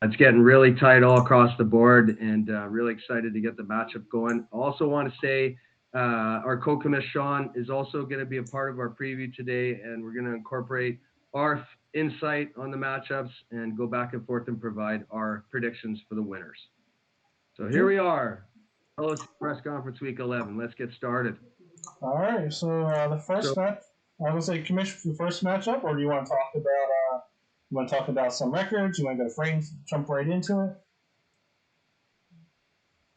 It's getting really tight all across the board, and really excited to get the matchup going. Also, want to say our co-commiss Sean is also going to be a part of our preview today, and we're going to incorporate our insight on the matchups and go back and forth and provide our predictions for the winners. So here we are, LOC press conference week 11. Let's get started. All right. So the first match, I would say, commission the first matchup, or do you want to talk about? You want to talk about some records? You want to go to frames? Jump right into it.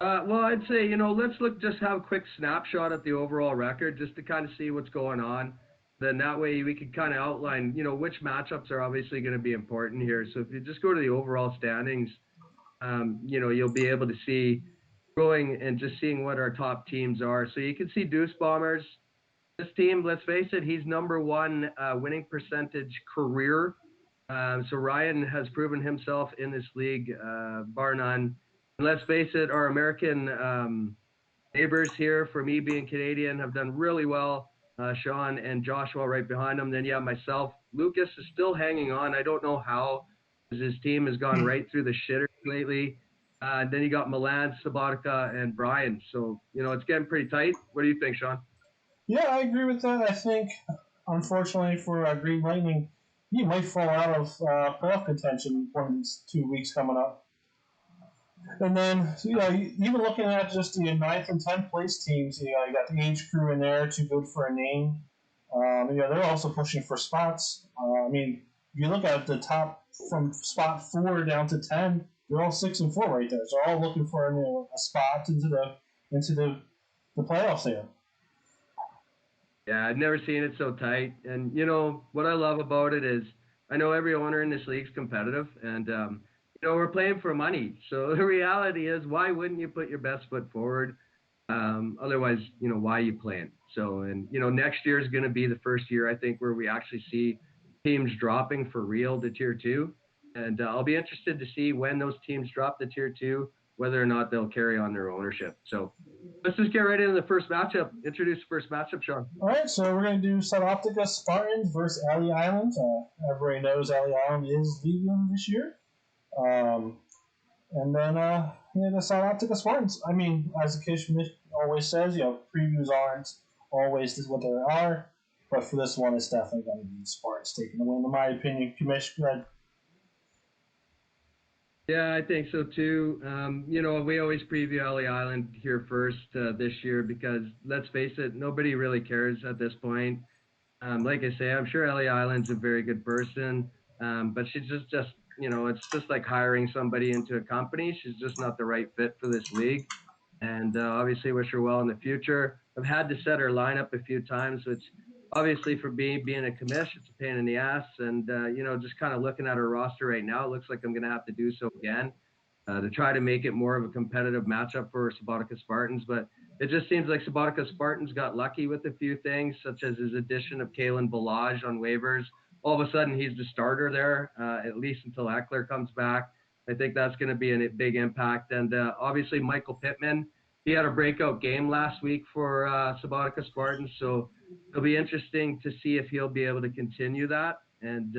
Well, I'd say, let's just have a quick snapshot at the overall record just to kind of see what's going on. Then that way we can kind of outline, which matchups are obviously going to be important here. So if you just go to the overall standings, you'll be able to see going and just seeing what our top teams are. So you can see Deuce Bombers. This team, let's face it, he's number one winning percentage career. So Ryan has proven himself in this league, bar none. And let's face it, our American neighbors here, for me being Canadian, have done really well. Sean and Joshua right behind him. Then, myself. Lucas is still hanging on. I don't know how, because his team has gone right through the shitter lately. Then you got Milan, Sabatica, and Brian. So, it's getting pretty tight. What do you think, Sean? Yeah, I agree with that. I think, unfortunately for Green Lightning, he might fall out of playoff contention one of these 2 weeks coming up. And then, even looking at just the 9th and 10th place teams, you got the age crew in there, too good for a name. They're also pushing for spots. If you look at the top from spot 4 down to 10, they're all 6 and 4 right there. So they're all looking for a spot into the playoffs there. Yeah, I've never seen it so tight. And, what I love about it is I know every owner in this league's competitive, and, we're playing for money. So the reality is, why wouldn't you put your best foot forward? Otherwise, why are you playing? So, and, next year is going to be the first year, I think, where we actually see teams dropping for real to tier 2. And I'll be interested to see when those teams drop to tier 2, whether or not they'll carry on their ownership. So let's just get right into the first matchup. Introduce the first matchup, Sean. All right, so we're going to do Suboptica Spartans versus Alley Island. Everybody knows Alley Island is leaving this year. And then, the Suboptica Spartans. As the Kish always says, previews aren't always what they are. But for this one, it's definitely going to be Spartans taking the win, in my opinion. Commish, go ahead. Yeah, I think so too. We always preview LA Island here first this year because, let's face it, nobody really cares at this point. Like I say, I'm sure LA Island's a very good person, but she's just it's just like hiring somebody into a company. She's just not the right fit for this league. And obviously wish her well in the future. I've had to set her lineup a few times, which obviously for being a commish, it's a pain in the ass. And, just kind of looking at her roster right now, it looks like I'm going to have to do so again to try to make it more of a competitive matchup for Subotica Spartans. But it just seems like Subotica Spartans got lucky with a few things, such as his addition of Kalen Balaj on waivers. All of a sudden, he's the starter there, at least until Eckler comes back. I think that's going to be a big impact. And obviously, Michael Pittman, he had a breakout game last week for Subotica Spartans. So it'll be interesting to see if he'll be able to continue that. And,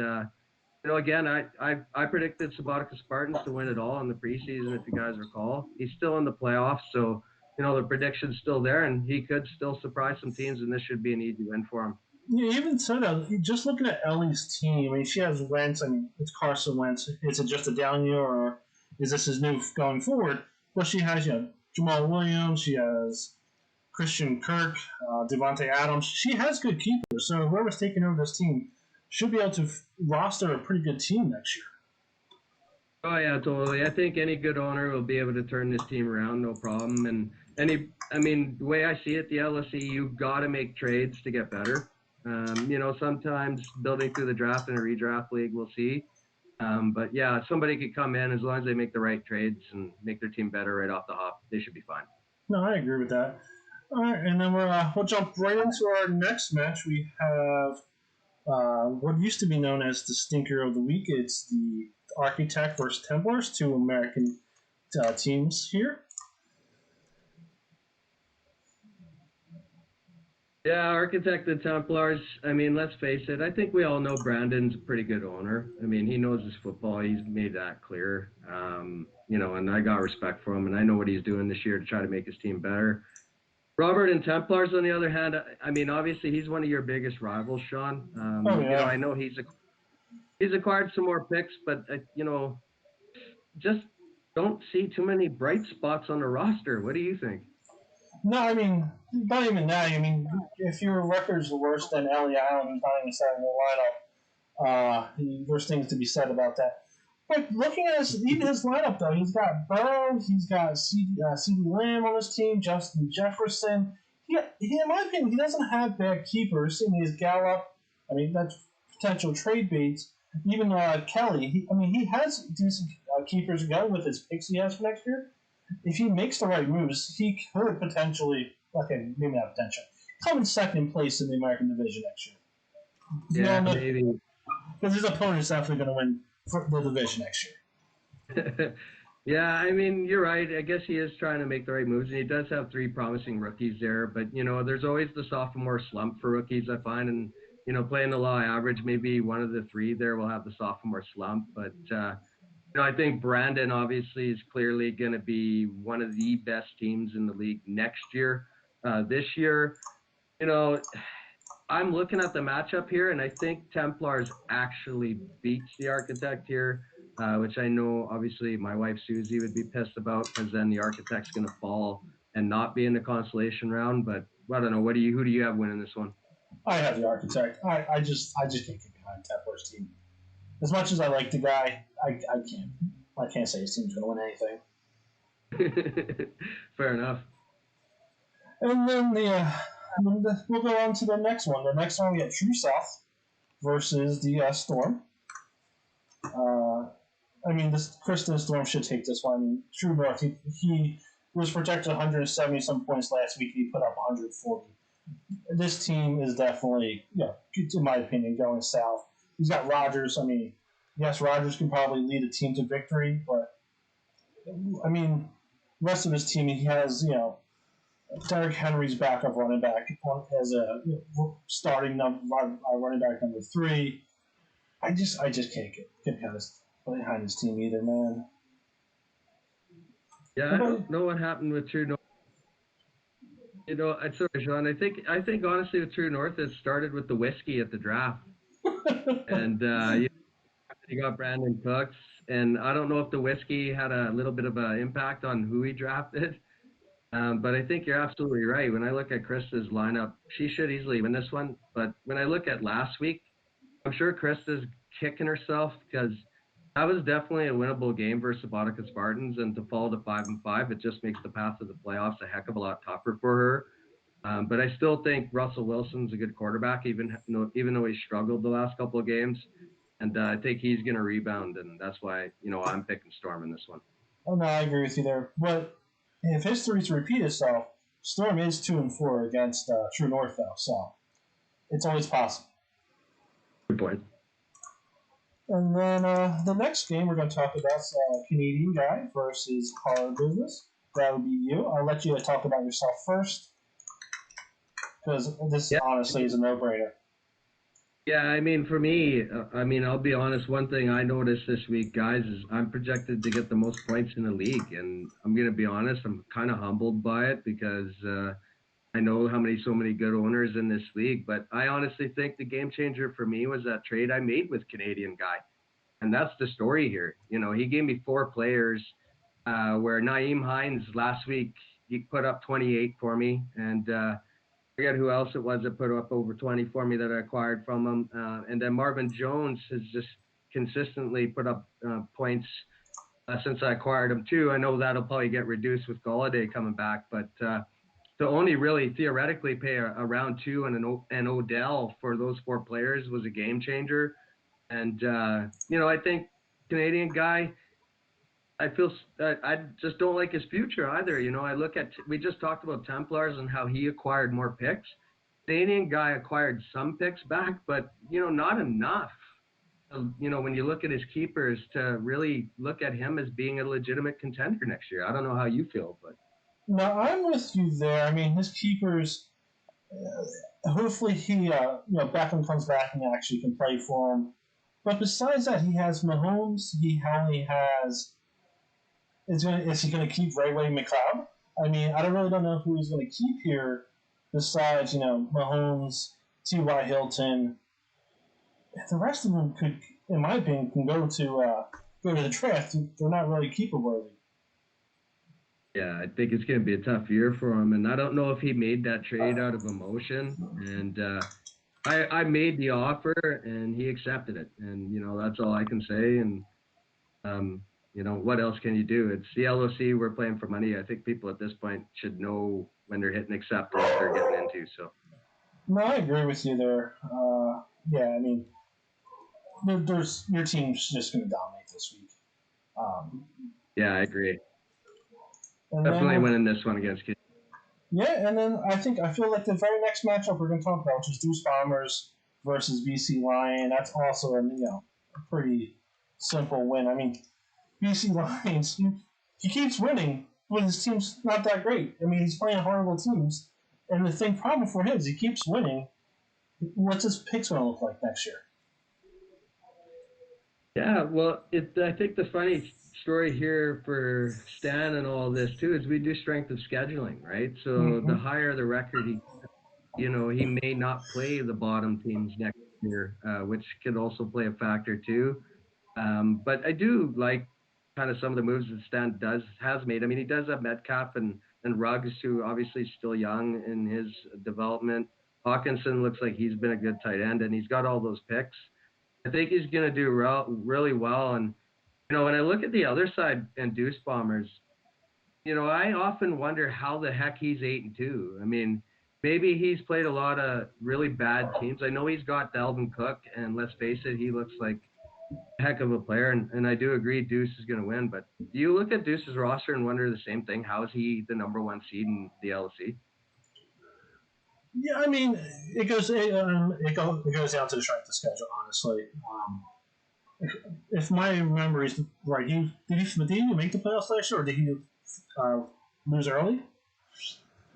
again, I predicted Subotica Spartans to win it all in the preseason, if you guys recall. He's still in the playoffs. So, the prediction's still there, and he could still surprise some teams, and this should be an easy win for him. Yeah, even so, just looking at Ellie's team, she has Wentz. It's Carson Wentz. Is it just a down year, or is this his new going forward? But she has, Jamal Williams. She has Christian Kirk, Devontae Adams. She has good keepers. So whoever's taking over this team should be able to roster a pretty good team next year. Oh yeah, totally. I think any good owner will be able to turn this team around, no problem. And the way I see it, the LSE, you've got to make trades to get better. Sometimes building through the draft in a redraft league, we'll see. But yeah, somebody could come in as long as they make the right trades and make their team better right off the hop. They should be fine. No, I agree with that. All right, and then we'll jump right into our next match. We have what used to be known as the stinker of the week. It's the Architect versus Templars, two American teams here. Yeah, Architect and Templars. I mean, let's face it. I think we all know Brandon's a pretty good owner. I mean, he knows his football. He's made that clear. And I got respect for him, and I know what he's doing this year to try to make his team better. Robert and Templars, on the other hand, I mean, obviously he's one of your biggest rivals, Sean. Oh I yeah. know he's acquired some more picks, but just don't see too many bright spots on the roster. What do you think? No, I mean, not even that. I mean, if your record's worse than Ellie Allen, who's not even starting the lineup, there's things to be said about that. But looking at even his lineup, though, he's got Burrow, he's got CD Lamb on his team, Justin Jefferson. In my opinion, he doesn't have bad keepers. I mean, his Gallup, I mean, that's potential trade baits. Even Kelly, he has decent keepers going with his picks he has for next year. If he makes the right moves, he could potentially, okay, maybe not potential, come in second place in the American Division next year. You Yeah, know, maybe. because his opponent's definitely going to win for the division next year. Yeah, I mean, you're right. I guess he is trying to make the right moves, and he does have three promising rookies there. But there's always the sophomore slump for rookies, I find, and playing the law average, maybe one of the three there will have the sophomore slump. But I think Brandon obviously is clearly going to be one of the best teams in the league next year. This year, you know, I'm looking at the matchup here, and I think Templars actually beats the Architect here, which I know obviously my wife Susie would be pissed about because then the Architect's going to fall and not be in the consolation round. But I don't know. Who do you have winning this one? I have the architect. I just can't get behind Templar's team. As much as I like the guy, I can't say his team's going to win anything. Fair enough. And then we'll go on to the next one. The next one we have True South versus the Storm. Uh, this Kristen Storm should take this one. True North, he was projected 170 some points last week. He put up 140. This team is definitely, in my opinion, going south. He's got Rodgers. I mean, yes, Rodgers can probably lead a team to victory, but I mean, the rest of his team, he has, Derrick Henry's backup running back as a starting running back number three. I just can't get behind his team either, man. Yeah, What I about don't know what happened with True North. I'm sorry, Sean. I think honestly with True North, it started with the whiskey at the draft, you? and you got Brandon Cooks, and I don't know if the whiskey had a little bit of an impact on who he drafted. But I think you're absolutely right. When I look at Krista's lineup, she should easily win this one. But when I look at last week, I'm sure Krista's kicking herself because that was definitely a winnable game versus Subotica Spartans, and to fall to 5-5, it just makes the path to the playoffs a heck of a lot tougher for her. But I still think Russell Wilson's a good quarterback, even though he struggled the last couple of games, and I think he's going to rebound, and that's why I'm picking Storm in this one. Oh no, I agree with you there. But if history's to repeat itself, Storm is 2-4 against True North though, so it's always possible. Good point. And then the next game we're going to talk about is Canadian guy versus Hard Business. That would be you. I'll let you talk about yourself first because this Yeah. honestly is a no-brainer. Yeah, I mean, for me, I'll be honest. One thing I noticed this week, guys, is I'm projected to get the most points in the league, and I'm gonna be honest. I'm kind of humbled by it because I know so many good owners in this league. But I honestly think the game changer for me was that trade I made with Canadian guy, and that's the story here. He gave me four players, where Naeem Hines last week he put up 28 for me, and forget who else it was that put up over 20 for me that I acquired from him. And then Marvin Jones has just consistently put up points since I acquired him too. I know that'll probably get reduced with Galladay coming back, but to only really theoretically pay a round two and an Odell for those four players was a game changer. And I think Canadian guy. I just don't like his future either. I look at we just talked about Templars and how he acquired more picks. Canadian guy acquired some picks back, but not enough. When you look at his keepers to really look at him as being a legitimate contender next year. I don't know how you feel, but Now I'm with you there. I mean, his keepers. Hopefully Beckham comes back and actually can play for him. But besides that, he has Mahomes. He only has is he going to keep Ray McLeod? I mean, don't know who he's going to keep here besides Mahomes, T.Y. Hilton. The rest of them could, in my opinion, can go to the draft. They're not really keeper worthy. Yeah, I think it's going to be a tough year for him, and I don't know if he made that trade out of emotion. And I made the offer, and he accepted it, and that's all I can say. And um, what else can you do? It's the LOC. We're playing for money. I think people at this point should know when they're hitting accept what they're getting into. So No, I agree with you there. Yeah, I mean, there's your team's just going to dominate this week. Um, yeah, I agree. and Definitely then winning this one against Kids. Yeah, and then I feel like the very next matchup we're going to talk about, which is Deuce Bombers versus BC Lion. That's also a pretty simple win. I mean, BC Lions he keeps winning, but his team's not that great. I mean, he's playing horrible teams, and the problem for him is he keeps winning. What's his picks going to look like next year? Yeah, well, I think the funny story here for Stan and all this too is we do strength of scheduling, right? So the Mm-hmm. higher the record he may not play the bottom teams next year, which could also play a factor too. But I do like kind of some of the moves that Stan has made. I mean, he does have Metcalf and Ruggs, who obviously is still young in his development. Hawkinson looks like he's been a good tight end, and he's got all those picks. I think he's going to do really well. And when I look at the other side and Deuce Bombers, I often wonder how the heck he's 8-2. I mean, maybe he's played a lot of really bad teams. I know he's got Dalvin Cook, and let's face it, he looks like a heck of a player. And I do agree Deuce is going to win. But do you look at Deuce's roster and wonder the same thing? How is he the number one seed in the LC? Yeah, I mean, it goes down to the strength of schedule. Honestly, if my memory is right, did he make the playoffs last year, or did he uh, lose early?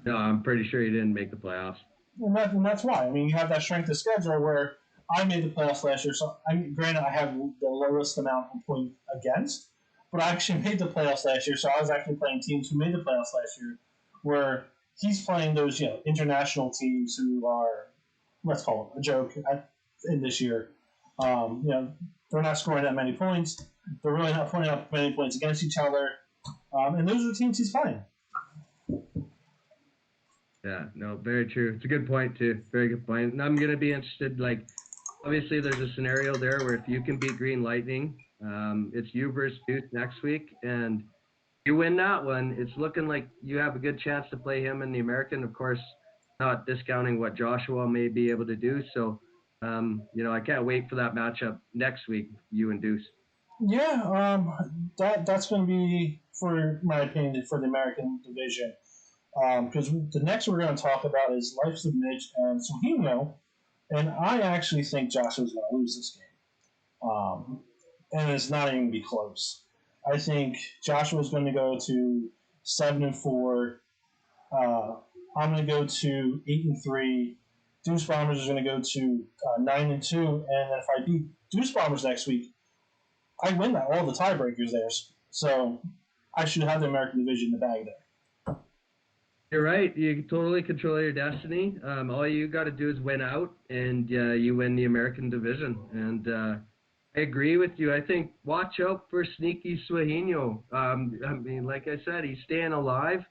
No, I'm pretty sure he didn't make the playoffs. And that's why. I mean, you have that strength of schedule where I made the playoffs last year. So, granted, I have the lowest amount of points against, but I actually made the playoffs last year. So I was actually playing teams who made the playoffs last year, where he's playing those international teams who are, let's call them a joke in this year. They're not scoring that many points. They're really not putting up many points against each other. And those are the teams he's playing. Yeah, no, very true. It's a good point too. Very good point. And I'm gonna be interested. Like, obviously, there's a scenario there where if you can beat Green Lightning, it's you versus Duke next week, and you win that one. It's looking like you have a good chance to play him in the American. Of course, not discounting what Joshua may be able to do. So, I can't wait for that matchup next week. You and Deuce. Yeah, that's going to be, for my opinion, for the American division. Because the next we're going to talk about is Life's of Mitch and Sohino, and I actually think Joshua's going to lose this game. And it's not even be close. I think Joshua's going to go to 7-4. Uh, I'm going to go to 8-3. Deuce Bombers is going to go to 9-2, and if I beat Deuce Bombers next week, I win all the tiebreakers there. So I should have the American division in the bag there. You're right. You totally control your destiny. All you got to do is win out, and you win the American division. And I agree with you. I think watch out for sneaky Sueño. I mean, like I said, he's staying alive.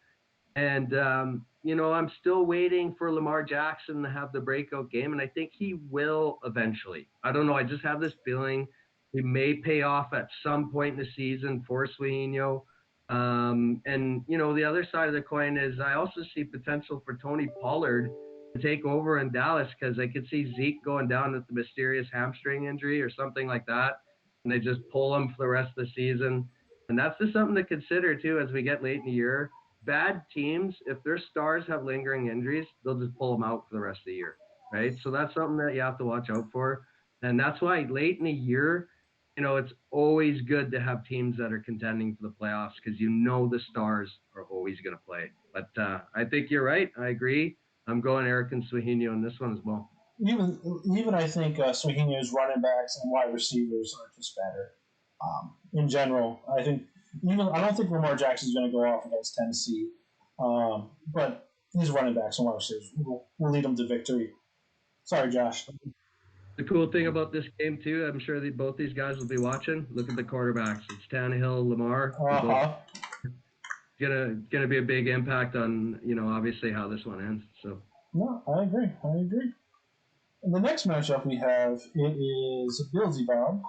And, I'm still waiting for Lamar Jackson to have the breakout game, and I think he will eventually. I don't know. I just have this feeling he may pay off at some point in the season for Sueño. And, the other side of the coin is I also see potential for Tony Pollard to take over in Dallas because I could see Zeke going down with the mysterious hamstring injury or something like that, and they just pull him for the rest of the season. And that's just something to consider, too, as we get late in the year. Bad teams, if their stars have lingering injuries, they'll just pull them out for the rest of the year, right? So that's something that you have to watch out for. And that's why late in the year, it's always good to have teams that are contending for the playoffs because the stars are always going to play. But I think you're right. I agree. I'm going Eric and Suhino in this one as well. Even I think Swahini's running backs and wide receivers are just better. In general, I think even I don't think Lamar Jackson's going to go off against Tennessee, but his running backs and wide receivers will lead them to victory. Sorry, Josh. The cool thing about this game too, I'm sure that both these guys will be watching. Look at the quarterbacks. It's Tannehill, Lamar. They're Uh both huh. gonna be a big impact on obviously how this one ends. So No, I agree. I agree. And the next matchup we have it is Beelzebub.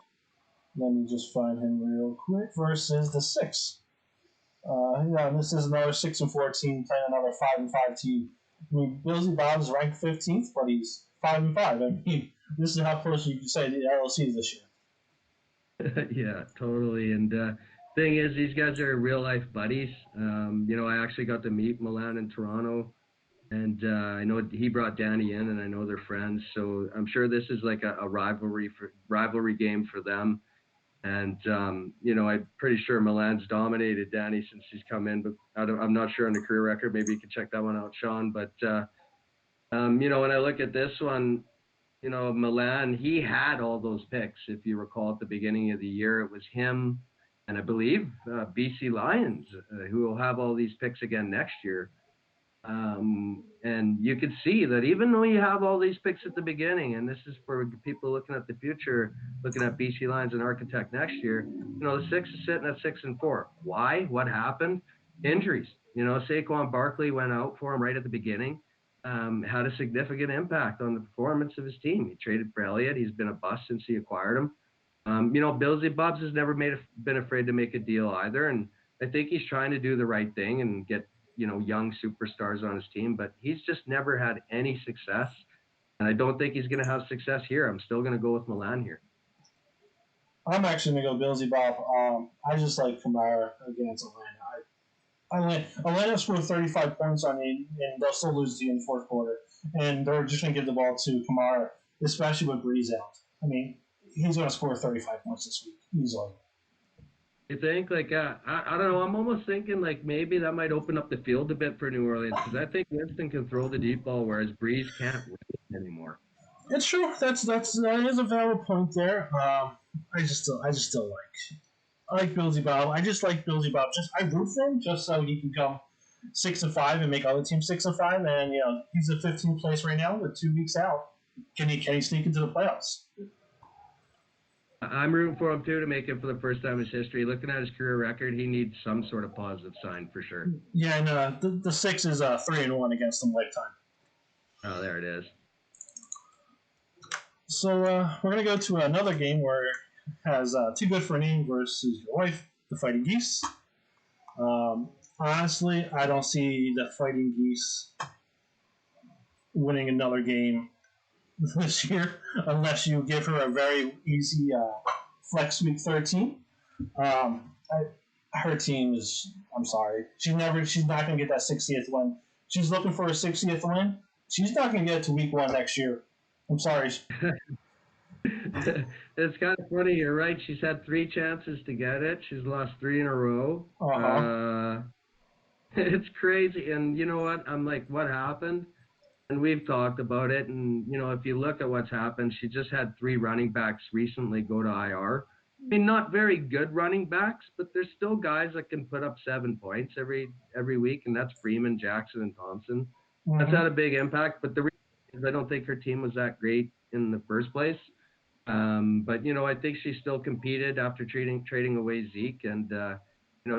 Let me just find him real quick. Versus the six. Yeah, this is another 6-14 playing another 5-5 team. I mean, Billsy Bob's ranked 15th, but he's 5-5. I mean, this is how close you can say the LOC is this year. yeah, totally. And thing is, these guys are real life buddies. I actually got to meet Milan in Toronto, and I know he brought Danny in, and I know they're friends. So I'm sure this is like a rivalry game for them. And I'm pretty sure Milan's dominated Danny since he's come in, but I'm not sure on the career record. Maybe you can check that one out, Sean. But when I look at this one, Milan, he had all those picks. If you recall at the beginning of the year, it was him and I believe BC Lions who will have all these picks again next year. And you could see that even though you have all these picks at the beginning, and this is for people looking at the future, looking at BC Lions and Architect next year, the six is sitting at 6-4. Why? What happened? Injuries. Saquon Barkley went out for him right at the beginning, had a significant impact on the performance of his team. He traded for Elliott. He's been a bust since he acquired him. Billsy Bubs has never been afraid to make a deal either, and I think he's trying to do the right thing and get young superstars on his team, but he's just never had any success. And I don't think he's going to have success here. I'm still going to go with Milan here. I'm actually going to go Billsy Bob. I just like Kamara against Atlanta scored 35 points on you, and they'll still lose to you in the fourth quarter. And they're just going to give the ball to Kamara, especially with Breeze out. I mean, he's going to score 35 points this week, easily. You think I don't know. I'm almost thinking like maybe that might open up the field a bit for New Orleans because I think Winston can throw the deep ball, whereas Breeze can't really anymore. It's true. That is a valid point there. I just still like. I like Billsy Bob. I just like Billsy Bob. I root for him just so he can come 6-5 and make other teams 6-5. And he's at 15th place right now with 2 weeks out. Can he sneak into the playoffs? I'm rooting for him too to make it for the first time in his history. Looking at his career record, he needs some sort of positive sign for sure. Yeah, and the six is 3-1 against him lifetime. Oh, there it is. So we're gonna go to another game where it has Too Good for a Name versus your wife, the Fighting Geese. Honestly, I don't see the Fighting Geese winning another game this year unless you give her a very easy flex week 13. Her team is. I'm sorry. She's not gonna get that 60th win. She's looking for a 60th win. She's not gonna get it to week 1 next year. I'm sorry. It's kind of funny. You're right. She's had 3 chances to get it. She's lost 3 in a row. Uh-huh. It's crazy. And you know what? I'm like, what happened? And we've talked about it. And, if you look at what's happened, she just had 3 running backs recently go to IR. I mean, not very good running backs, but there's still guys that can put up 7 points every week, and that's Freeman, Jackson, and Thompson. Mm-hmm. That's had a big impact. But the reason is I don't think her team was that great in the first place. But I think she still competed after trading away Zeke, and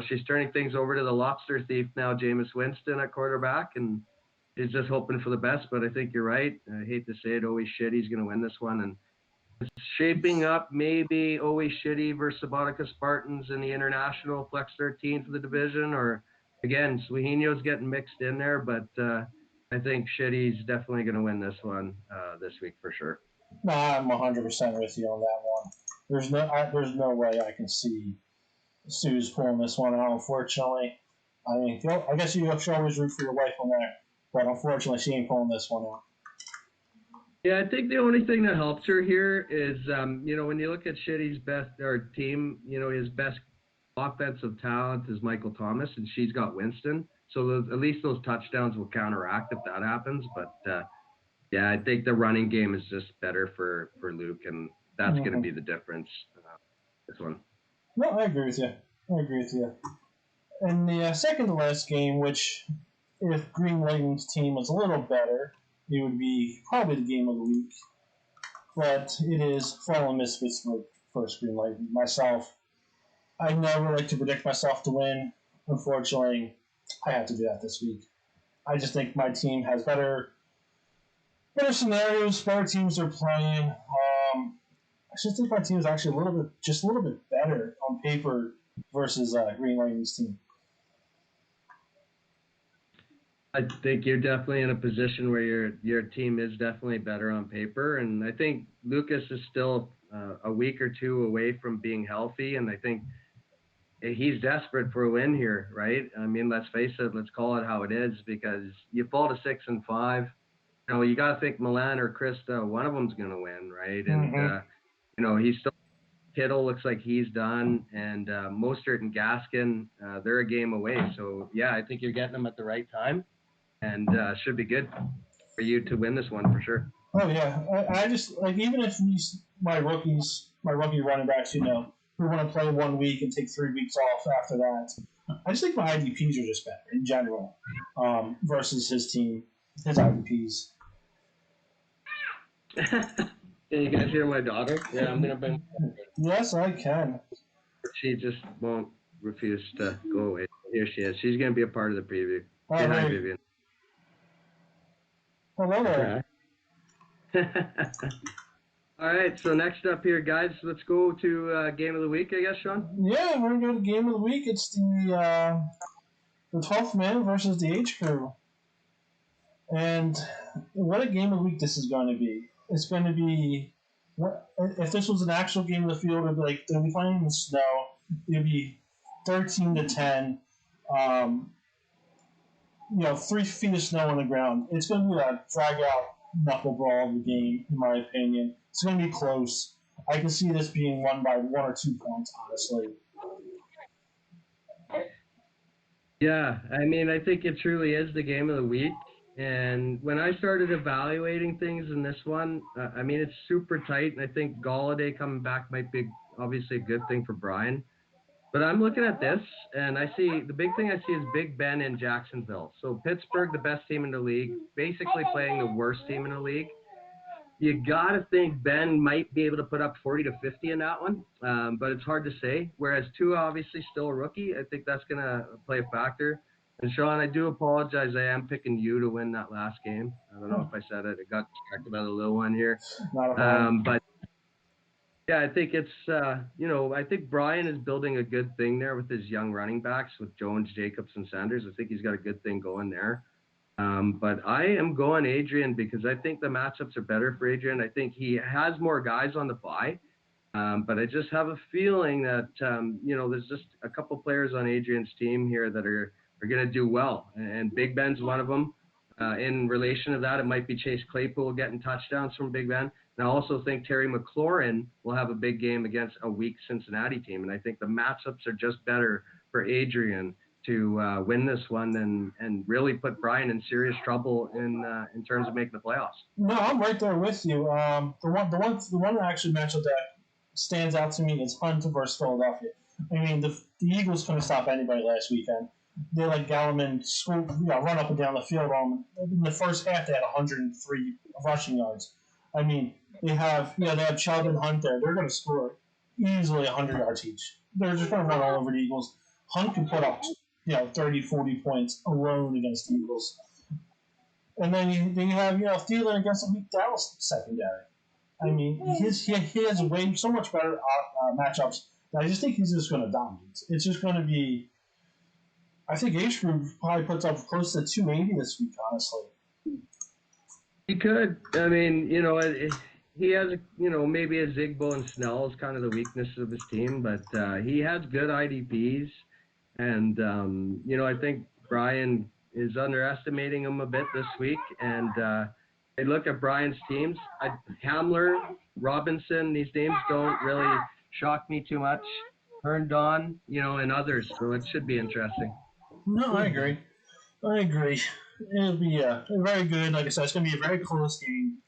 she's turning things over to the lobster thief now, Jameis Winston at quarterback, and she's just hoping for the best. But I think you're right. I hate to say it, always Shitty's going to win this one, and it's shaping up maybe always Shitty versus Sabatica Spartans in the International Flex 13 for the division, or again Suhino's getting mixed in there, but I think Shitty's definitely going to win this one this week for sure. No, I'm 100% with you on that one. There's no way I can see Sue's pulling this one out. Unfortunately, I mean, I guess you should always root for your wife on that, but unfortunately, she ain't pulling this one out. Yeah, I think the only thing that helps her here is, when you look at Shitty's best or team, his best offensive talent is Michael Thomas, and she's got Winston. So at least those touchdowns will counteract if that happens. But yeah, I think the running game is just better for Luke, and that's going to be the difference. This one. No, I agree with you. I agree with you. And the second to last game, which if Green Lightning's team was a little better, it would be probably the game of the week. But it is Fallen Misfits for first Green Lightning. Myself, I never like to predict myself to win. Unfortunately, I have to do that this week. I just think my team has better scenarios, better teams they're playing. I just think my team is actually a little bit better on paper versus Green Lightning's team. I think you're definitely in a position where your team is definitely better on paper, and I think Lucas is still a week or two away from being healthy, and I think he's desperate for a win here, right? I mean, let's face it, let's call it how it is, because you fall to 6-5. You know, you got to think Milan or Krista, one of them's going to win, right? And you know, he's still Kittle looks like he's done, and Mostert and Gaskin, they're a game away. So yeah, I think you're getting them at the right time, and should be good for you to win this one for sure. Oh yeah, I just like even if my rookie running backs, you know, who want to play 1 week and take 3 weeks off after that, I just think my IDPs are just better in general versus his team, his IDPs. Can you guys hear my daughter? Yeah, I'm gonna bring. Yes, I can. She just won't refuse to go away. Here she is. She's gonna be a part of the preview. All Say hi, right. Vivian. Hello there. All right, so next up here, guys, let's go to game of the week, I guess, Sean. Yeah, we're gonna go to the game of the week. It's the 12th man versus the H crew, and what a game of the week this is going to be. It's going to be if this was an actual game of the field, it'd be like they'll be playing in the snow. It'd be 13-10. You know, 3 feet of snow on the ground. It's going to be a drag out knuckle brawl of the game, in my opinion. It's going to be close. I can see this being won by 1 or 2 points, honestly. Yeah, I mean, I think it truly is the game of the week. And when I started evaluating things in this one, I mean, it's super tight. And I think Galladay coming back might be obviously a good thing for Brian. But I'm looking at this, and I see the big thing I see is Big Ben in Jacksonville. So Pittsburgh, the best team in the league, basically playing the worst team in the league. You got to think Ben might be able to put up 40 to 50 in that one, but it's hard to say. Whereas Tua, obviously, still a rookie. I think that's going to play a factor. And Sean, I do apologize. I am picking you to win that last game. I don't know if I said it. I got distracted by the little one here. Not a problem. But yeah, I think it's, I think Brian is building a good thing there with his young running backs with Jones, Jacobs, and Sanders. I think he's got a good thing going there. But I am going Adrian because I think the matchups are better for Adrian. I think he has more guys on the bye. But I just have a feeling that, there's just a couple players on Adrian's team here that are going to do well. And Big Ben's one of them. In relation to that, it might be Chase Claypool getting touchdowns from Big Ben. And I also think Terry McLaurin will have a big game against a weak Cincinnati team. And I think the matchups are just better for Adrian to win this one and really put Brian in serious trouble in terms of making the playoffs. No, I'm right there with you. The one actually matchup that stands out to me is Hunt versus Philadelphia. I mean, the Eagles couldn't stop anybody last weekend. They let Galliman run up and down the field on them. In the first half, they had 103 rushing yards. I mean, they have Chubb and Hunt there. They're going to score easily 100 yards each. They're just going to run all over the Eagles. Hunt can put up 30, 40 points alone against the Eagles. And then you have Thielen against a weak Dallas secondary. I mean, he has way so much better matchups. I just think he's just going to dominate. It's just going to be. I think H Group probably puts up close to 280 this week, honestly. He could. I mean, he has, maybe a Zigbo and Snell is kind of the weakness of his team, but he has good IDPs. And, I think Brian is underestimating him a bit this week. And I look at Brian's teams. Hamler, Robinson, these names don't really shock me too much. turned on, in others. So it should be interesting. No, I agree. I agree. It'll be very good. Like I said, it's going to be a very close game.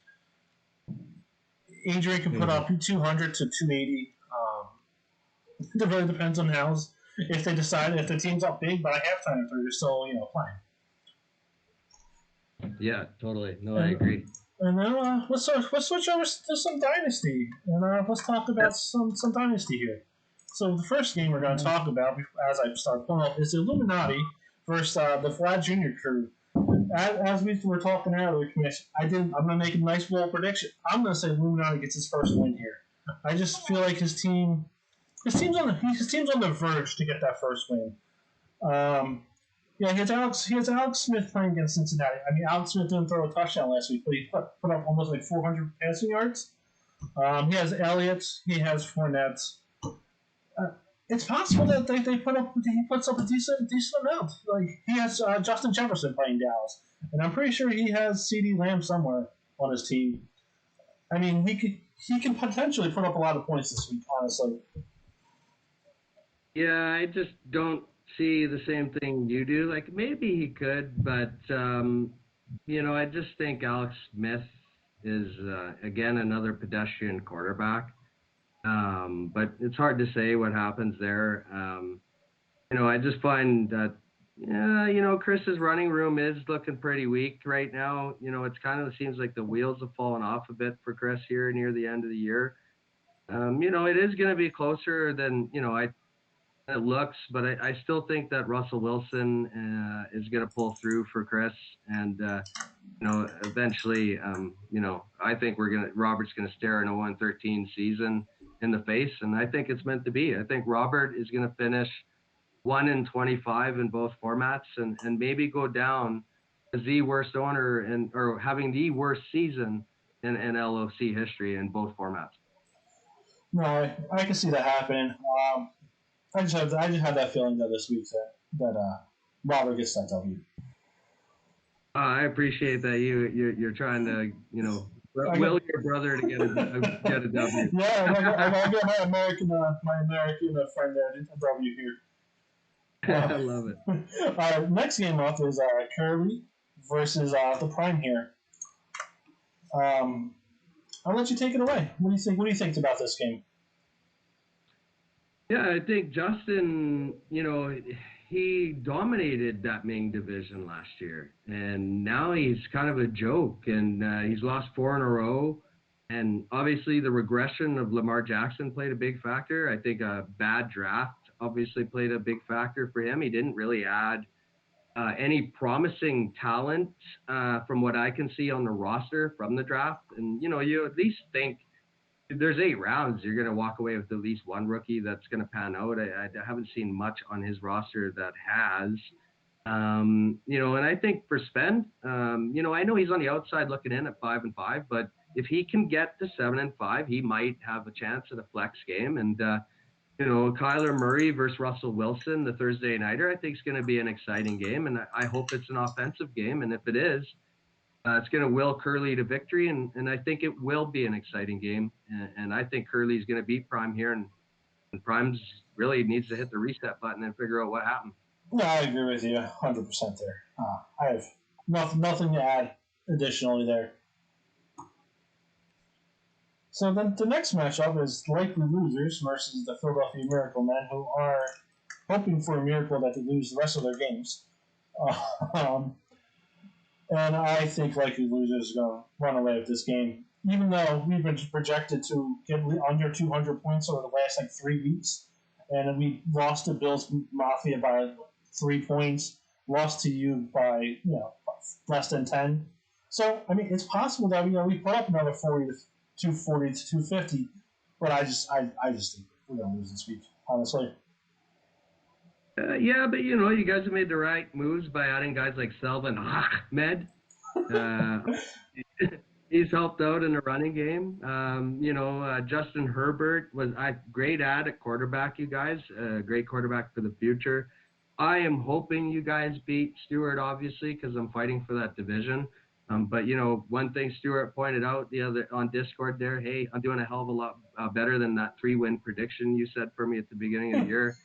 Adrian can put Mhm. up 200 to 280. It really depends on how if they decide if the team's up big by halftime if they're still playing. Yeah, totally. No, I And agree. and now let's switch over to some dynasty and let's talk about some dynasty here. So the first game we're going to talk about as I start pulling up is the Illuminati versus the Vlad Junior crew. As we were talking earlier, Commission, I'm going to make a nice bold prediction. I'm going to say Illuminati gets his first win here. I just feel like his team's on the verge to get that first win. Um, yeah, he has Alex Smith playing against Cincinnati. I mean, Alex Smith didn't throw a touchdown last week, but he put up almost like 400 passing yards. He has Elliott. He has Fournette. Uh, it's possible that he puts up a decent amount. Like he has Justin Jefferson playing Dallas, and I'm pretty sure he has C.D. Lamb somewhere on his team. I mean, he can potentially put up a lot of points this week. Honestly, Yeah, I just don't see the same thing you do. Like maybe he could, but I just think Alex Smith is again another pedestrian quarterback. But it's hard to say what happens there. I just find that yeah, Chris's running room is looking pretty weak right now. It's kind of seems like the wheels have fallen off a bit for Chris here near the end of the year. It is going to be closer than it looks, but I still think that Russell Wilson is going to pull through for Chris, and eventually, I think Robert's going to stare an 0-13 season in the face, and I think it's meant to be. I think Robert is going to finish 1-25 in both formats, and maybe go down as the worst owner and or having the worst season in LOC history in both formats. no, I can see that happening. I just have that feeling that this week that Robert gets that W. I appreciate that you're trying to I will get, your brother to get a W. yeah, I get my American friend there a W here. I love it. Our next game up is Curly versus the Prime here. Um, I'll let you take it away. What do you think? What do you think about this game? Yeah, I think Justin, he dominated that Ming division last year, and now he's kind of a joke, and he's lost four in a row. And obviously, the regression of Lamar Jackson played a big factor. I think a bad draft obviously played a big factor for him. He didn't really add any promising talent from what I can see on the roster from the draft. And, you at least think there's 8 rounds, you're going to walk away with at least one rookie that's going to pan out. I haven't seen much on his roster that has. And I think for Spend, I know he's on the outside looking in at 5-5, but if he can get to 7-5, he might have a chance at a flex game. And Kyler Murray versus Russell Wilson, the Thursday nighter, I think is going to be an exciting game, and I hope it's an offensive game. And if it is, it's going to will Curly to victory, and I think it will be an exciting game. And I think Curly's going to beat Prime here, and Prime's really needs to hit the reset button and figure out what happened. Yeah, I agree with you 100% there. I have nothing to add additionally there. So then the next matchup is likely losers versus the Philadelphia Miracle Men, who are hoping for a miracle that they lose the rest of their games. Um, and I think likely losers are going to run away with this game. Even though we've been projected to get under 200 points over the last 3 weeks, and we lost to Bills Mafia by 3 points, lost to you by less than 10. So I mean, it's possible that we put up another 240 to 250, but I just think we're going to lose this week, honestly. Yeah, but you guys have made the right moves by adding guys like Selvin Ahmed. Uh, he's helped out in the running game. Justin Herbert was a great ad at quarterback. You guys, great quarterback for the future. I am hoping you guys beat Stewart, obviously, because I'm fighting for that division. But one thing Stuart pointed out the other on Discord there, hey, I'm doing a hell of a lot better than that 3-win prediction you said for me at the beginning of the year.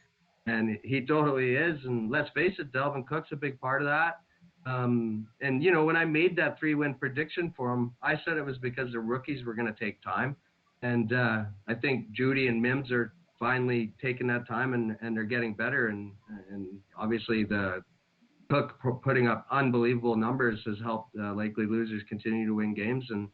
And he totally is. And let's face it, Delvin Cook's a big part of that. And when I made that 3-win prediction for him, I said it was because the rookies were going to take time. And I think Judy and Mims are finally taking that time and they're getting better. And obviously the Cook putting up unbelievable numbers has helped likely losers continue to win games. And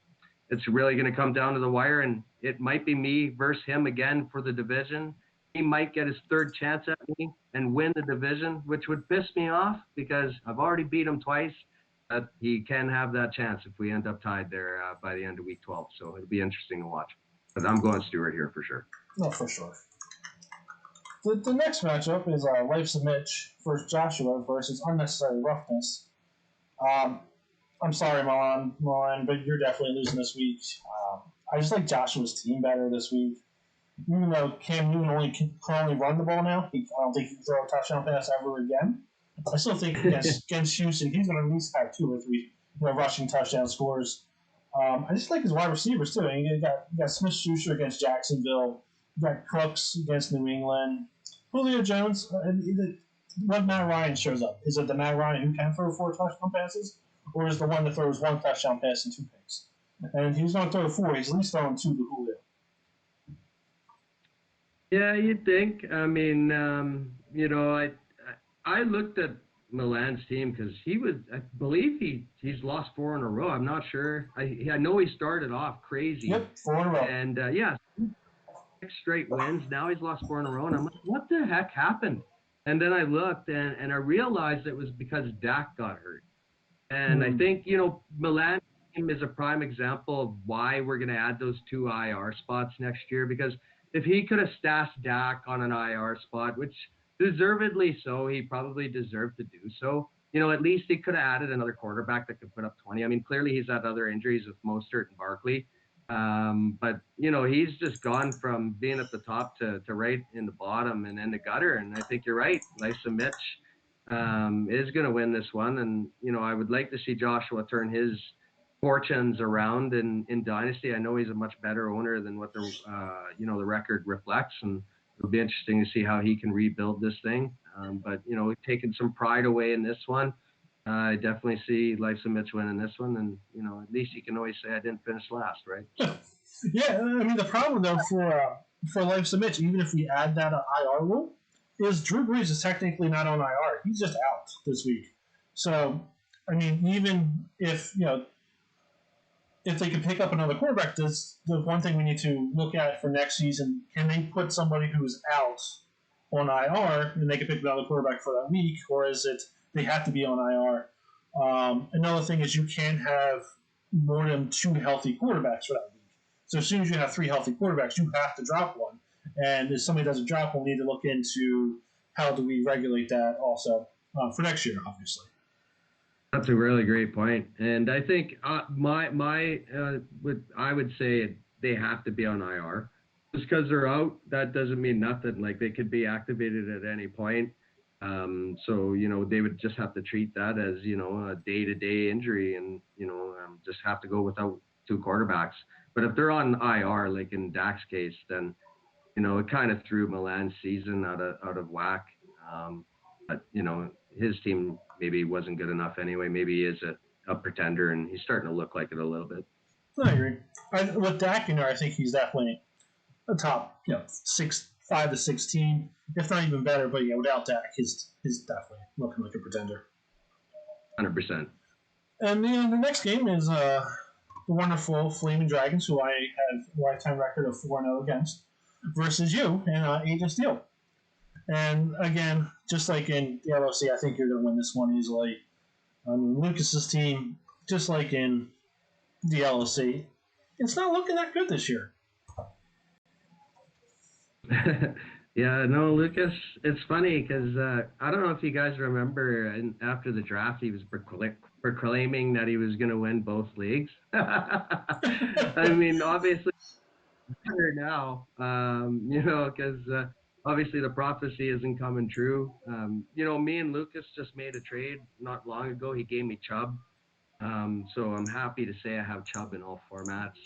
it's really going to come down to the wire. And it might be me versus him again for the division. He might get his third chance at me and win the division, which would piss me off because I've already beat him twice. But he can have that chance if we end up tied there by the end of week 12. So it'll be interesting to watch. But I'm going Stewart here for sure. No, for sure. The next matchup is Life's a Mitch versus Joshua versus Unnecessary Roughness. I'm sorry, Milan, but you're definitely losing this week. I just like Joshua's team better this week. Even though Cam Newton can only run the ball now, I don't think he can throw a touchdown pass ever again. I still think against Houston, he's going to at least have 2 or 3 rushing touchdown scores. I just like his wide receivers, too. You got Smith-Schuster against Jacksonville. You got Crooks against New England. Julio Jones, when Matt Ryan shows up, is it the Matt Ryan who can throw 4 touchdown passes? Or is the one that throws 1 touchdown pass and 2 picks? And he's going to throw 4. He's at least throwing 2 to Julio. Yeah, you'd think. I mean, I looked at Milan's team because I believe he's lost 4 in a row. I'm not sure. I know he started off crazy. Yep, 4 in a row. And 6 straight wins. Now he's lost 4 in a row, and I'm like, what the heck happened? And then I looked, and I realized it was because Dak got hurt. And I think Milan team is a prime example of why we're going to add those 2 IR spots next year, because if he could have stashed Dak on an IR spot, which deservedly so, he probably deserved to do so. At least he could have added another quarterback that could put up 20. I mean, clearly he's had other injuries with Mostert and Barkley. But he's just gone from being at the top to right in the bottom and in the gutter. And I think you're right. Life's a Mitch is going to win this one. And, I would like to see Joshua turn his fortunes around in Dynasty. I know he's a much better owner than what the record reflects, and it'll be interesting to see how he can rebuild this thing. But taking some pride away in this one, I definitely see Life's a Mitch winning this one, and at least you can always say I didn't finish last, right? So. Yeah, I mean the problem though for Life's a Mitch, even if we add that IR rule, is Drew Brees is technically not on IR. He's just out this week. So I mean, even if if they could pick up another quarterback, that's the one thing we need to look at for next season. Can they put somebody who's out on IR and they can pick another quarterback for that week, or is it they have to be on IR? Another thing is you can't have more than 2 healthy quarterbacks for that week. So as soon as you have 3 healthy quarterbacks, you have to drop one. And if somebody doesn't drop one, we need to look into how do we regulate that also for next year, obviously. That's a really great point, and I think I would say they have to be on IR. Just because they're out, that doesn't mean nothing. Like they could be activated at any point. So they would just have to treat that as a day-to-day injury, and just have to go without 2 quarterbacks. But if they're on IR, like in Dak's case, then it kind of threw Milan's season out of whack. But his team maybe wasn't good enough anyway. Maybe he is a pretender, and he's starting to look like it a little bit. I agree. With Dak, I think he's definitely a top, 5 to 16, if not even better. But without Dak, he's definitely looking like a pretender. 100%. And the next game is the wonderful Flaming Dragons, who I have a lifetime record of 4-0 against, versus you and Agent Steel. And again, just like in the LOC, I think you're going to win this one easily. Lucas's team, just like in the LOC, it's not looking that good this year. Yeah, no, Lucas, it's funny because I don't know if you guys remember after the draft, he was proclaiming that he was going to win both leagues. I mean, obviously, better now, because obviously the prophecy isn't coming true. Me and Lucas just made a trade not long ago. He gave me Chubb. So I'm happy to say I have Chubb in all formats.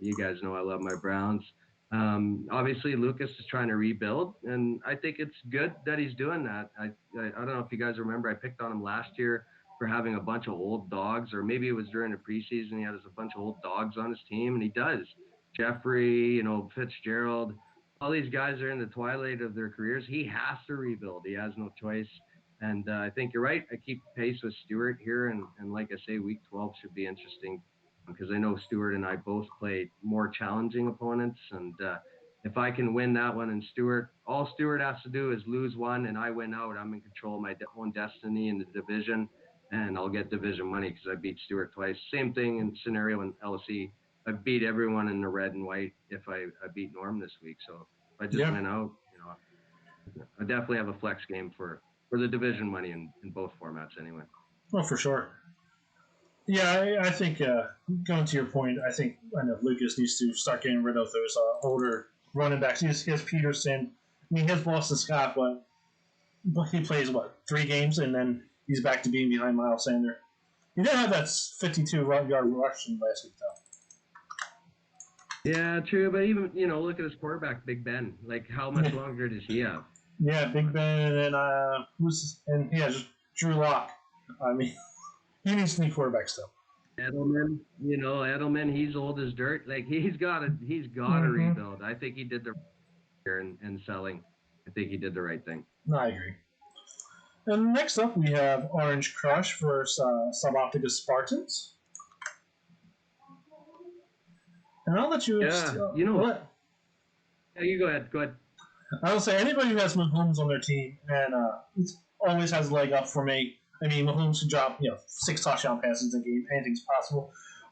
You guys know I love my Browns. Obviously, Lucas is trying to rebuild, and I think it's good that he's doing that. I don't know if you guys remember, I picked on him last year for having a bunch of old dogs, or maybe it was during the preseason. He had a bunch of old dogs on his team, and he does. Jeffrey, Fitzgerald, all these guys are in the twilight of their careers. He has to rebuild. He has no choice. And I think you're right. I keep pace with Stewart here, and like I say, Week 12 should be interesting because I know Stewart and I both play more challenging opponents, and if I can win that one, and Stewart, all Stewart has to do is lose one, and I win out. I'm in control of my own destiny in the division, and I'll get division money because I beat Stewart twice. Same thing in scenario in LOC. I beat everyone in the red and white if I beat Norm this week. So if I just Yeah. win out, I definitely have a flex game for the division money in both formats anyway. Well, for sure. Yeah, I think going to your point, I know Lucas needs to start getting rid of those older running backs. He has Peterson. I mean, he has Boston Scott, but he plays what 3 games and then he's back to being behind Miles Sanders. He did have that 52-yard rushing last week though. Yeah, true. But even look at his quarterback, Big Ben. Like, how much Yeah, longer does he have? yeah, Big Ben and just Drew Lock. I mean, he needs new quarterback still. Edelman, he's old as dirt. Like he's got to Mm-hmm. rebuild. I think he did the right here in selling. I think he did the right thing. No, I agree. And next up, we have Orange Crush versus Suboptica Spartans. And I'll let you. Yeah, What? yeah, you go ahead. Go ahead. I will say anybody who has Mahomes on their team and it always has a leg up for me. I mean, Mahomes can drop 6 touchdown passes a game. Anything's possible.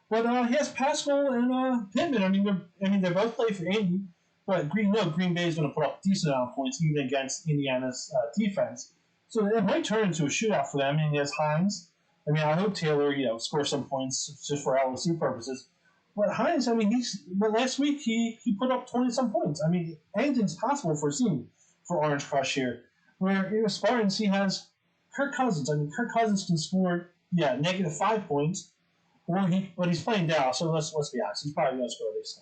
But he has Pascal and Pittman. They both play for Indy, but Green Bay is going to put up a decent amount of points even against Indiana's defense. So it might turn into a shootout for them. I mean, he has Hines. I mean, I hope Taylor scores some points just for LOC purposes. But Hines, I mean, but last week he put up 20 some points. I mean, anything's possible for a team for Orange Crush here. Where Spartans, he has Kirk Cousins. I mean, Kirk Cousins can score -5 points, but he's playing Dallas, so let's be honest, he's probably going to score at least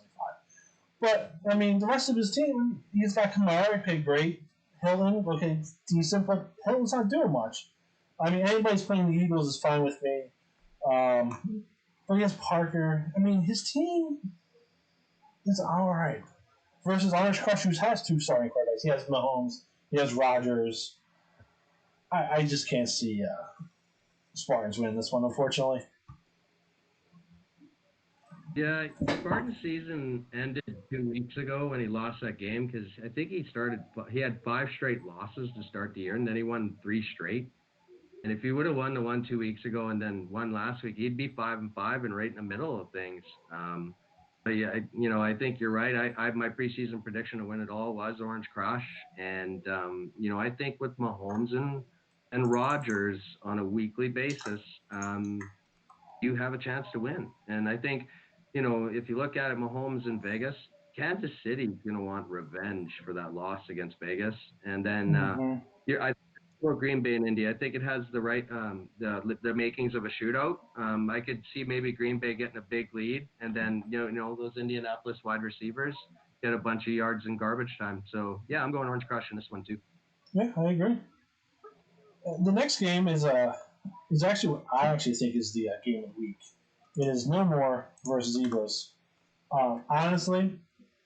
25. But I mean, the rest of his team, he's got Kamara, okay, great. Hilton, okay, decent, but Hilton's not doing much. I mean, anybody's playing the Eagles is fine with me. But he has Parker. I mean, his team is all right. Versus Orange Crush, who has 2 starting quarterbacks. He has Mahomes. He has Rodgers. I just can't see Spartans win this one, unfortunately. Yeah, Spartan's season ended 2 weeks ago when he lost that game because I think he had 5 straight losses to start the year, and then he won 3 straight. And if he would have won the one 2 weeks ago and then won last week, he'd be 5-5 and right in the middle of things. But yeah, I think you're right. I my preseason prediction to win it all was Orange Crush, and I think with Mahomes and Rodgers on a weekly basis, you have a chance to win. And I think, if you look at it, Mahomes in Vegas, Kansas City's going to want revenge for that loss against Vegas, and then Mm-hmm. I for Green Bay and Indy, I think it has the right the makings of a shootout. I could see maybe Green Bay getting a big lead, and then those Indianapolis wide receivers get a bunch of yards in garbage time. So yeah, I'm going Orange Crush in this one too. Yeah, I agree. The next game is actually what I actually think is the game of the week. It is No More versus Ebros. Honestly,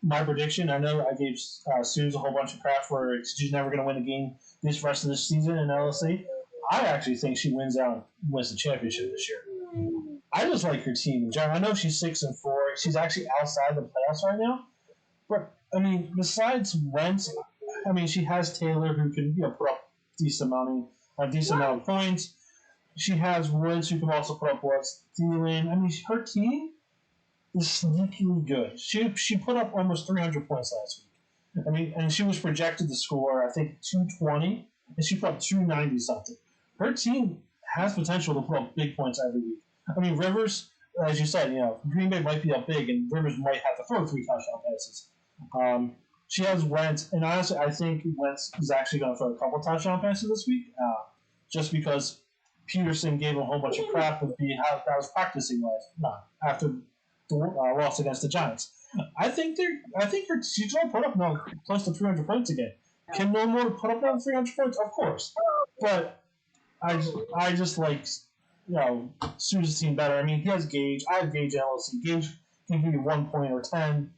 my prediction, I know I gave Suze a whole bunch of crap for she's never going to win a game this rest of this season in LSC. I actually think she wins out and wins the championship this year. I just like her team. John, I know she's 6-4. She's actually outside the playoffs right now. But I mean, besides Wentz, I mean, she has Taylor who can put up a decent amount of points. She has Woods who can also put up what's Thielen. I mean, her team is sneakily good. She put up almost 300 points last week. I mean, and she was projected to score I think 220, and she put up 290 something. Her team has potential to put up big points every week. I mean, Rivers, as you said, Green Bay might be up big, and Rivers might have to throw 3 touchdown passes. She has Wentz, and honestly, I think Wentz is actually going to throw a couple touchdown passes this week, just because Peterson gave him a whole bunch of crap with how I was practicing after the loss against the Giants. I think she's going to put up now close to 300 points again. Can no more put up another 300 points? Of course, but I just like Sue's team better. I mean, he has Gage. I have Gage and LOC. Gage can give you 1 point or 10.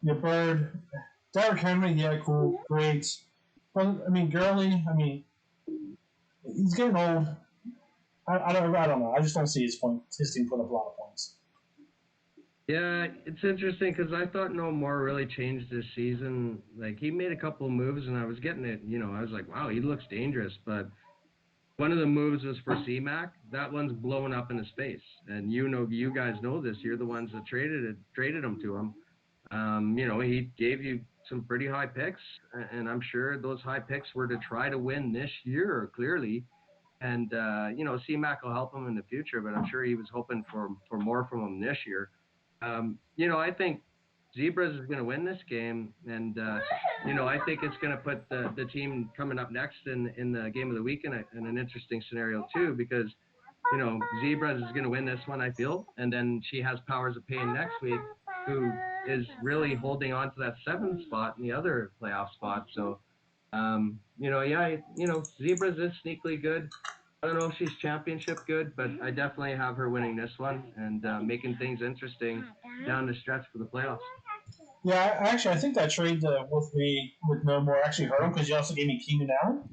Your Bird, Derrick Henry, yeah, cool, great. But I mean, Gurley, I mean, he's getting old. I don't know. I just don't see his team put up a lot of points. Yeah, it's interesting because I thought no more really changed this season. Like he made a couple of moves, and I was getting it. I was like, wow, he looks dangerous. But one of the moves was for C-Mac. That one's blown up in his face, and you guys know this. You're the ones that traded him to him. He gave you some pretty high picks, and I'm sure those high picks were to try to win this year, clearly. And C-Mac will help him in the future, but I'm sure he was hoping for more from him this year. I think Zebras is going to win this game, and I think it's going to put the team coming up next in the game of the week in an interesting scenario too, because Zebras is going to win this one, I feel, and then she has Powers of Pain next week, who is really holding on to that seventh spot in the other playoff spot. So, Zebras is sneakily good. I don't know if she's championship good, but I definitely have her winning this one and making things interesting down the stretch for the playoffs. Yeah, I think that trade with No More actually hurt him because you also gave me Keenan Allen.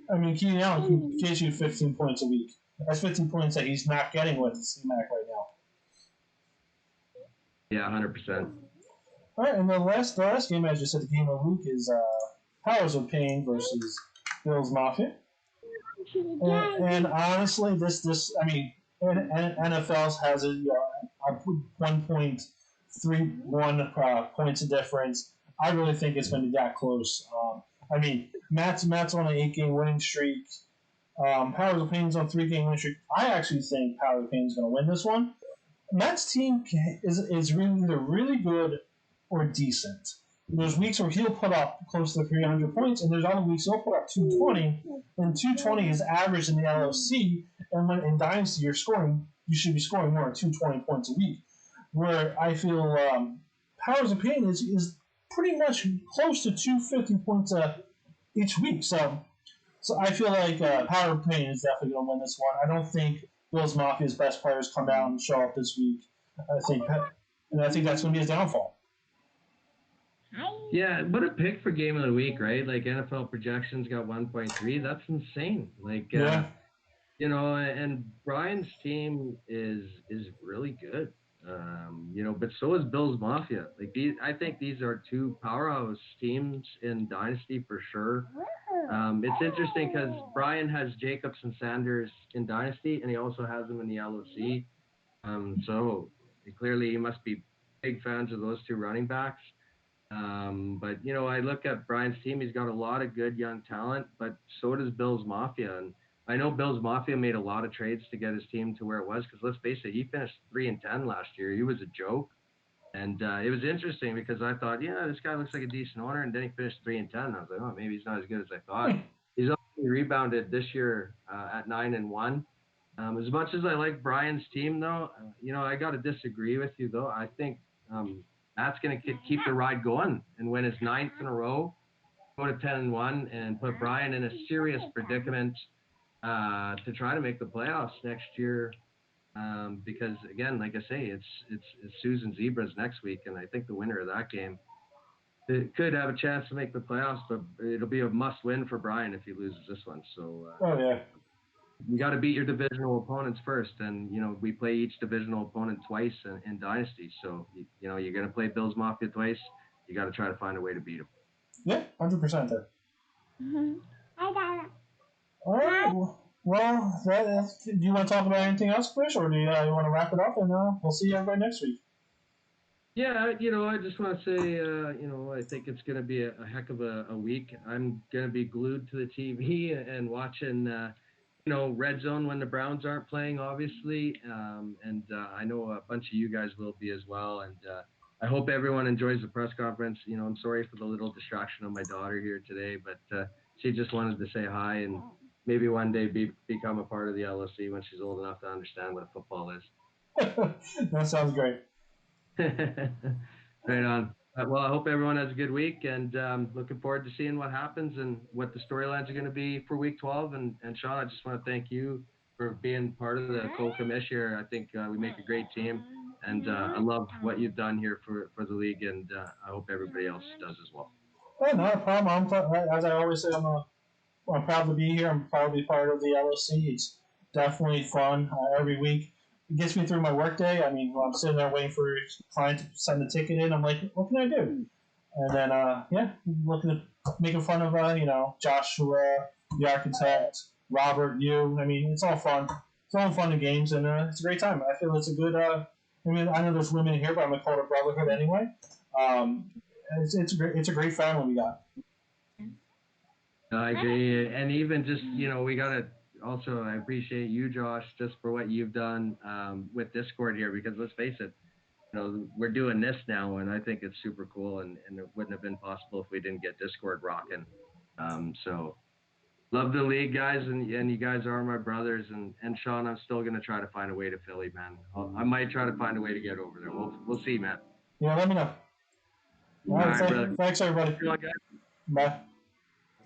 I mean, Keenan Allen gives you 15 points a week. That's 15 points that he's not getting with C-Mac right now. Yeah, 100%. All right, and the last game, as you said, the game of the week is Powers of Pain versus Bills Mafia. And honestly, I mean, NFL has a 1.31 points of difference. I really think it's going to be that close. I mean, Matt's on an 8-game winning streak. Powers of Pain's on a 3-game winning streak. I actually think Powers of Pain's going to win this one. Matt's team is really either really good or decent. There's weeks where he'll put up close to 300 points, and there's other weeks he'll put up 220, and 220 is average in the LOC. And when in Dynasty you should be scoring more than 220 points a week. Where I feel Powers of Pain is pretty much close to 250 points each week. So I feel like Power of Pain is definitely going to win this one. I don't think Bills Mafia's best players come out and show up this week. I think that's going to be his downfall. Yeah, what a pick for game of the week, right? Like NFL projections got 1.3. That's insane. Like, yeah. And Brian's team is really good. But so is Bills Mafia. Like I think these are two powerhouse teams in Dynasty for sure. It's interesting because Brian has Jacobs and Sanders in Dynasty, and he also has them in the LOC. So clearly he must be big fans of those two running backs. But I look at Brian's team; he's got a lot of good young talent, but so does Bills Mafia. And I know Bills Mafia made a lot of trades to get his team to where it was. Because let's face it, he finished 3-10 last year. He was a joke, and it was interesting because I thought, this guy looks like a decent owner, and then he finished 3-10. I was like, oh, maybe he's not as good as I thought. He's only rebounded this year at 9-1. As much as I like Brian's team, though, I got to disagree with you, though. I think Matt's going to keep the ride going and win his 9th in a row, go to 10-1, and put Brian in a serious predicament to try to make the playoffs next year. Because again, like I say, it's Susan Zebras next week, and I think the winner of that game could have a chance to make the playoffs, but it'll be a must-win for Brian if he loses this one. So, oh yeah. You got to beat your divisional opponents first, and we play each divisional opponent twice in Dynasty. So you're going to play Bills Mafia twice. You got to try to find a way to beat them. Yeah, 100% there. All right. Well, do you want to talk about anything else, Chris, or do you want to wrap it up and we'll see everybody next week? Yeah, I just want to say, I think it's going to be a heck of a week. I'm going to be glued to the TV and watching. Red Zone when the Browns aren't playing, obviously. And I know a bunch of you guys will be as well. And I hope everyone enjoys the press conference. I'm sorry for the little distraction of my daughter here today, but she just wanted to say hi. And, maybe one day become a part of the LOC when she's old enough to understand what football is. That sounds great. Right on. Well, I hope everyone has a good week, and looking forward to seeing what happens and what the storylines are going to be for Week 12. And Sean, I just want to thank you for being part of the co-commish here. I think we make a great team, and I love what you've done here for the league, and I hope everybody else does as well. Oh, not a problem. As I always say, I'm proud to be here. I'm proud to be part of the LOC. It's definitely fun every week. It gets me through my workday. I mean, while I'm sitting there waiting for a client to send the ticket in, I'm like, what can I do? And then, yeah, looking at making fun of, Joshua, the architect, Robert, you. I mean, it's all fun. It's all fun and games, and it's a great time. I feel it's a good. I mean, I know there's women here, but I'm gonna call it a brotherhood anyway. Um, it's a great family we got. I agree, and even just we gotta also I appreciate you, Josh, just for what you've done with Discord here because let's face it, we're doing this now, and I think it's super cool, and it wouldn't have been possible if we didn't get Discord rocking. So love the league, guys, and you guys are my brothers, and Sean, I'm still gonna try to find a way to Philly, man. I might try to find a way to get over there. We'll see, man. Yeah, let me know. All All right, right, brother. thanks everybody. Good luck, guys. Bye.